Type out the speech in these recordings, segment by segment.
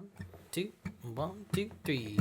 One, two, three.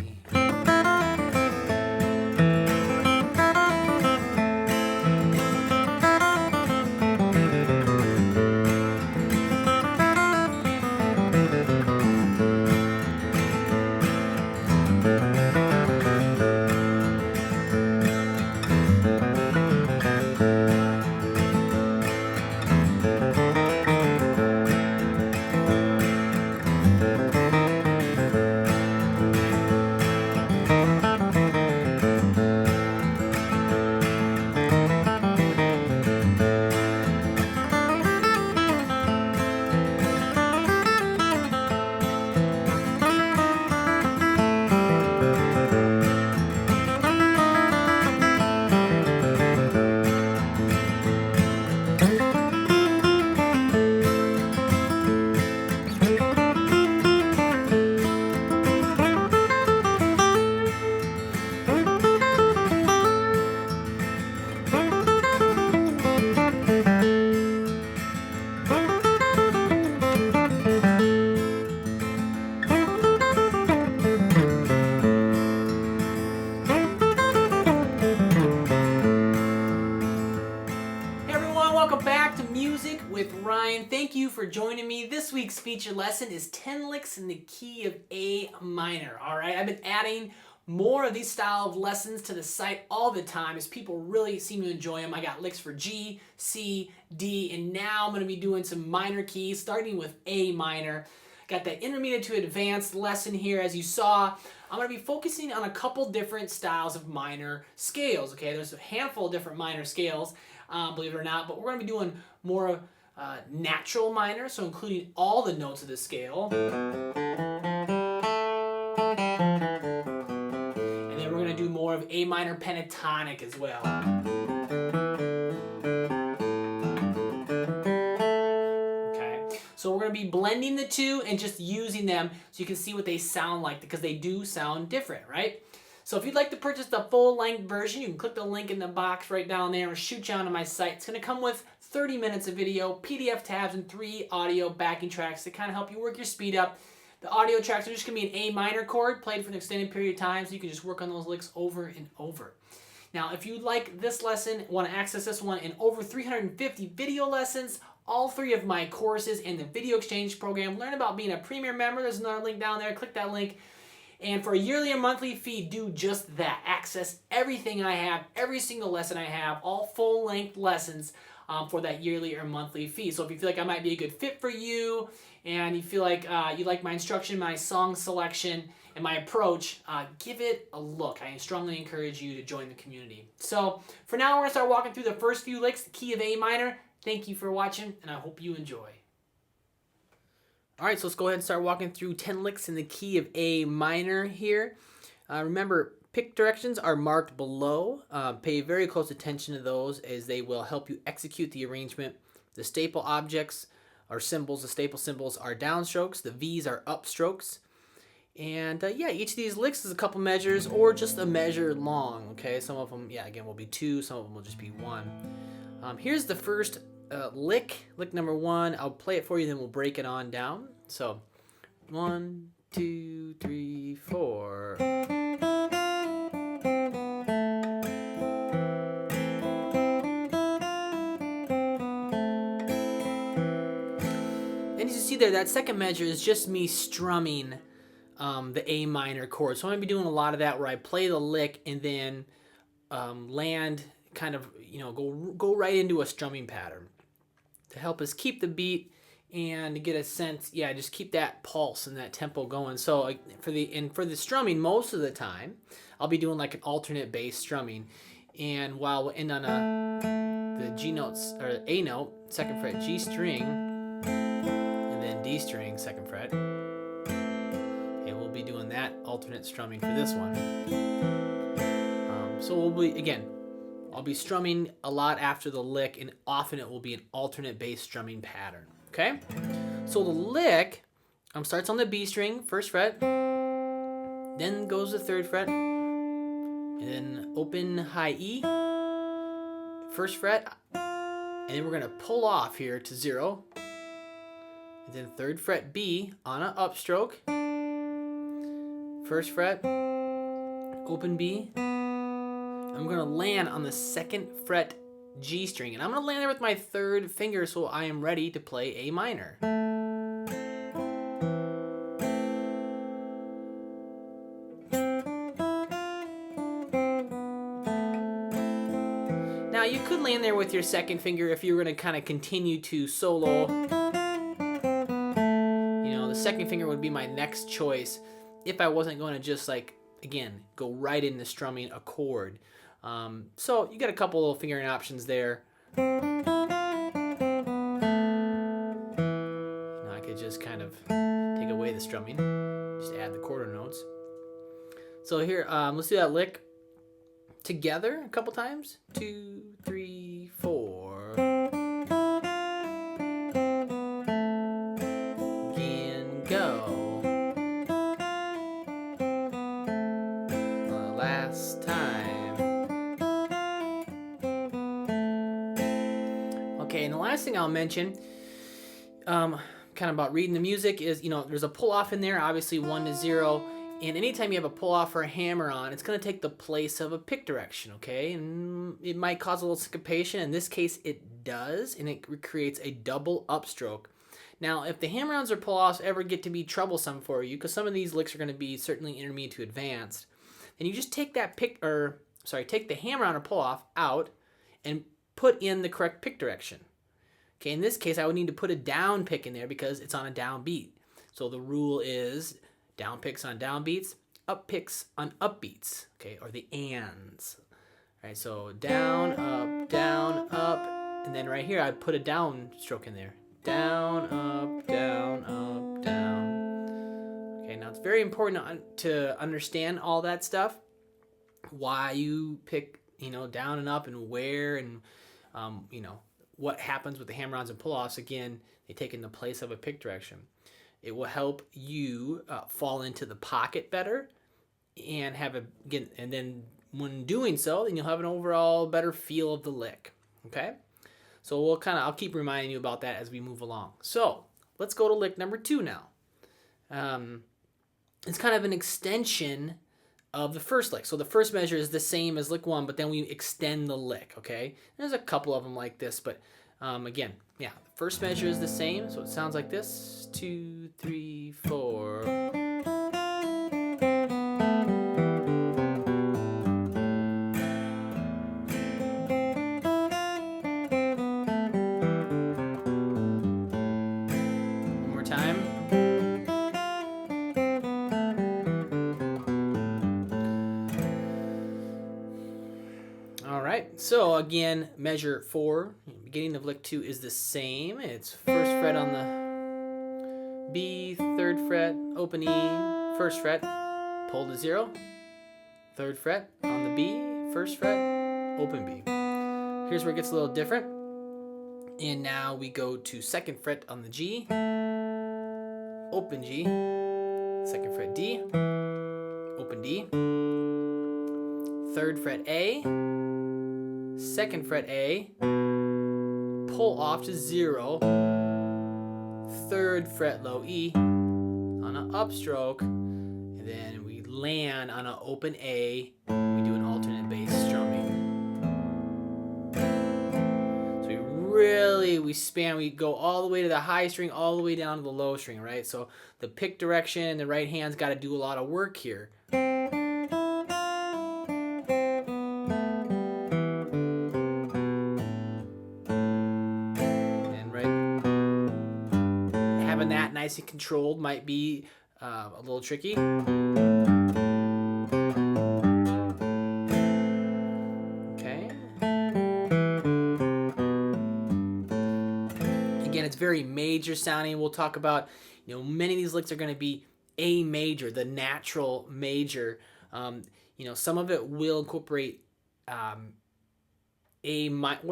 Welcome back to Music with Ryan. Thank you for joining me. This week's featured lesson is 10 licks in the key of A minor. All right, I've been adding more of these style of lessons to the site all the time as people really seem to enjoy them. I got licks for G, C, D, and now I'm going to be doing some minor keys starting with A minor. Got that intermediate to advanced lesson here. As you saw, I'm going to be focusing on a couple different styles of minor scales. Okay, there's a handful of different minor scales, believe it or not, but we're going to be doing more natural minor, so including all the notes of the scale. And then we're going to do more of A minor pentatonic as well. So we're going to be blending the two and just using them so you can see what they sound like, because they do sound different, right? So if you'd like to purchase the full-length version, you can click the link in the box right down there or shoot you onto my site. It's going to come with 30 minutes of video, PDF tabs, and 3 audio backing tracks to kind of help you work your speed up. The audio tracks are just going to be an A minor chord played for an extended period of time, so you can just work on those licks over and over. Now, if you'd like this lesson, want to access this one and over 350 video lessons, all 3 of my courses in the Video Exchange program, learn about being a premier member. There's another link down there. Click that link. And for a yearly or monthly fee, do just that. Access everything I have, every single lesson I have, all full-length lessons for that yearly or monthly fee. So if you feel like I might be a good fit for you and you feel like you like my instruction, my song selection, and my approach, give it a look. I strongly encourage you to join the community. So for now, we're going to start walking through the first few licks, the key of A minor. Thank you for watching, and I hope you enjoy. All right, so let's go ahead and start walking through 10 licks in the key of A minor here. Remember, pick directions are marked below. Pay very close attention to those as they will help you execute the arrangement. The staple objects or symbols, the staple symbols are downstrokes. The V's are upstrokes. And yeah, each of these licks is a couple measures or just a measure long, okay? Some of them, yeah, again, will be 2. Some of them will just be 1. Here's the first lick number 1. I'll play it for you, then we'll break it on down. So 1, 2, 3, 4. And as you see there, that second measure is just me strumming the A minor chord. So I'm going to be doing a lot of that where I play the lick and then land kind of, go right into a strumming pattern to help us keep the beat and to get a sense, just keep that pulse and that tempo going. So for the strumming, most of the time, I'll be doing like an alternate bass strumming. And while we'll end on the G notes, or A note, 2nd fret, G string, and then D string, 2nd fret. And we'll be doing that alternate strumming for this one. So we'll be, again, I'll be strumming a lot after the lick, and often it will be an alternate bass strumming pattern. Okay? So the lick starts on the B string, 1st fret, then goes to 3rd fret, and then open high E, 1st fret, and then we're going to pull off here to 0, and then 3rd fret B on an upstroke, first fret, open B. I'm gonna land on the 2nd fret G string, and I'm gonna land there with my 3rd finger so I am ready to play A minor. Now you could land there with your 2nd finger if you were gonna kind of continue to solo. You know, the 2nd finger would be my next choice if I wasn't going to just like, again, go right into strumming a chord. So you got a couple little fingering options there. Now I could just kind of take away the strumming, just add the quarter notes. So here, let's do that lick together a couple times. 2, 3, 4. Again, go. Last time. Okay, and the last thing I'll mention, kind of about reading the music is, you know, there's a pull off in there, obviously 1 to 0. And anytime you have a pull off or a hammer on, it's going to take the place of a pick direction, okay? And it might cause a little syncopation. In this case, it does, and it creates a double upstroke. Now, if the hammer-ons or pull-offs ever get to be troublesome for you, because some of these licks are going to be certainly intermediate to advanced, then you just take that take the hammer-on or pull-off out and put in the correct pick direction. Okay, in this case, I would need to put a down pick in there because it's on a down beat. So the rule is down picks on down beats, up picks on up beats, okay, or the ands. All right, so down, up, and then right here I put a down stroke in there. Down, up, down, up, down. Okay, now it's very important to understand all that stuff, why you pick, you know, down and up and where, and you know, what happens with the hammer-ons and pull-offs. Again, they take in the place of a pick direction. It will help you fall into the pocket better and and then when doing so, then you'll have an overall better feel of the lick. Okay, so I'll keep reminding you about that as we move along. So let's go to lick number 2 now. It's kind of an extension of the first lick. So the first measure is the same as lick 1, but then we extend the lick. Okay, there's a couple of them like this, but again, yeah, the first measure is the same, so it sounds like this: 2, 3, 4. One more time. All right, so again, measure 4, beginning of lick 2 is the same. It's first fret on the B, 3rd fret, open E, 1st fret, pull to 0, 3rd fret on the B, 1st fret, open B. Here's where it gets a little different. And now we go to 2nd fret on the G, open G, 2nd fret D, open D, 3rd fret A, 2nd fret A, pull off to 0, 3rd fret low E on an upstroke, and then we land on an open A. We do an alternate bass strumming. So we go all the way to the high string, all the way down to the low string, right? So the pick direction and the right hand's got to do a lot of work here. That nice and controlled might be a little tricky. Okay. Again, it's very major sounding. We'll talk about, you know, many of these licks are going to be A major, the natural major. You know, some of it will incorporate what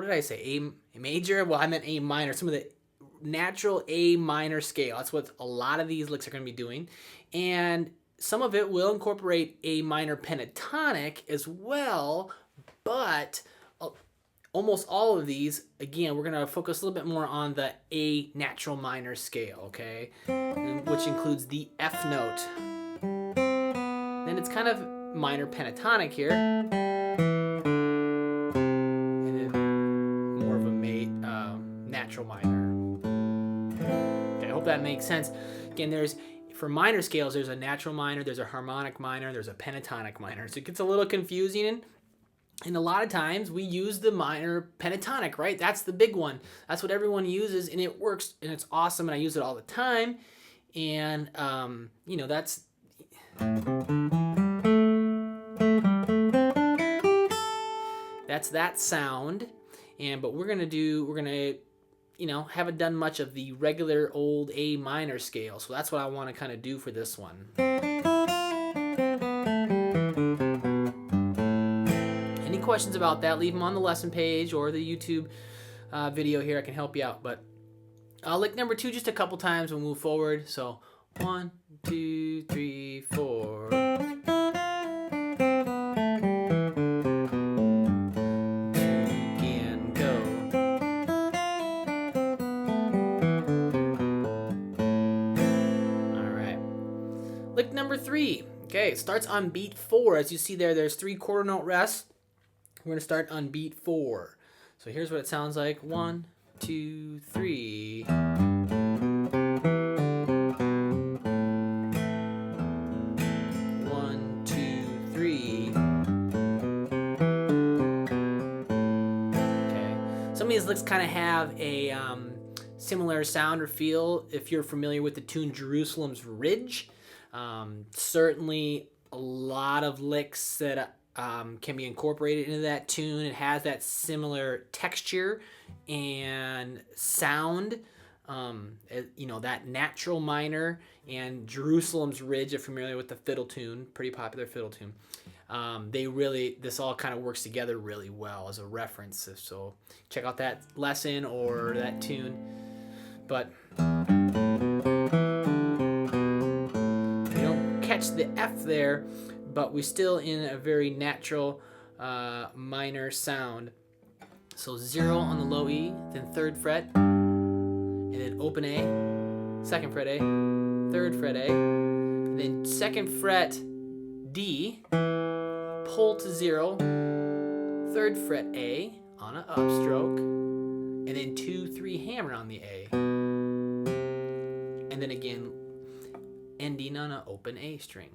did I say? A major? Well, I meant A minor. Some of the natural A minor scale. That's what a lot of these licks are going to be doing. And some of it will incorporate A minor pentatonic as well, but almost all of these, again, we're going to focus a little bit more on the A natural minor scale, okay? Which includes the F note. then it's kind of minor pentatonic here, and then more of a natural minor. Okay, I hope that makes sense. Again, for minor scales, there's a natural minor, there's a harmonic minor, there's a pentatonic minor. So it gets a little confusing, and a lot of times we use the minor pentatonic, right? That's the big one. That's what everyone uses, and it works, and it's awesome, and I use it all the time. And you know, that's that sound. But we're gonna you know, haven't done much of the regular old A minor scale, so that's what I want to kind of do for this one. Any questions about that, leave them on the lesson page or the YouTube video here. I can help you out. But lick number 2 just a couple times, we'll move forward. So 1, 2, 3, 4. Lick number 3. Okay, it starts on beat 4. As you see there's 3 quarter note rests. We're gonna start on beat 4. So here's what it sounds like. 1, 2, 3. 1, 2, 3. Okay. Some of these licks kind of have a similar sound or feel if you're familiar with the tune Jerusalem's Ridge. Certainly a lot of licks that can be incorporated into that tune. It has that similar texture and sound. You know, that natural minor and Jerusalem's Ridge, if you're familiar with the fiddle tune, pretty popular fiddle tune. This all kind of works together really well as a reference. So check out that lesson or that tune. But catch the F there, but we're still in a very natural minor sound. So 0 on the low E, then 3rd fret, and then open A, 2nd fret A, 3rd fret A, and then 2nd fret D, pull to 0, 3rd fret A on an upstroke, and then 2, 3 hammer on the A, and then again ending on an open A string.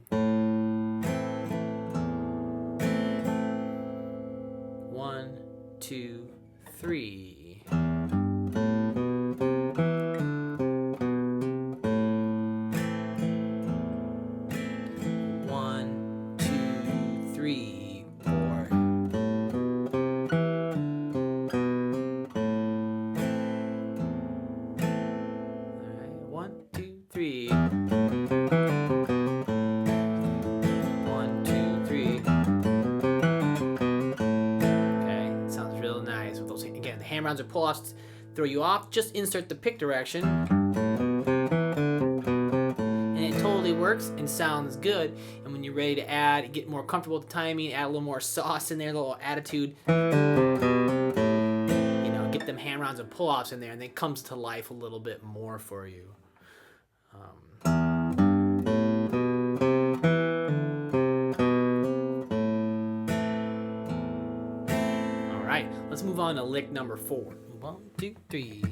1, 2, 3. 1, 2, 3, 4. All right, 1, 2, 3. 1, 2, 3. Okay, sounds real nice with those. Again, the hammer-ons or pull-offs throw you off. Just insert the pick direction, and it totally works and sounds good. And when you're ready to add, get more comfortable with the timing, add a little more sauce in there, a little attitude. You know, get them hammer-ons and pull-offs in there, and it comes to life a little bit more for you. Let's move on to lick number 4. 1, 2, 3.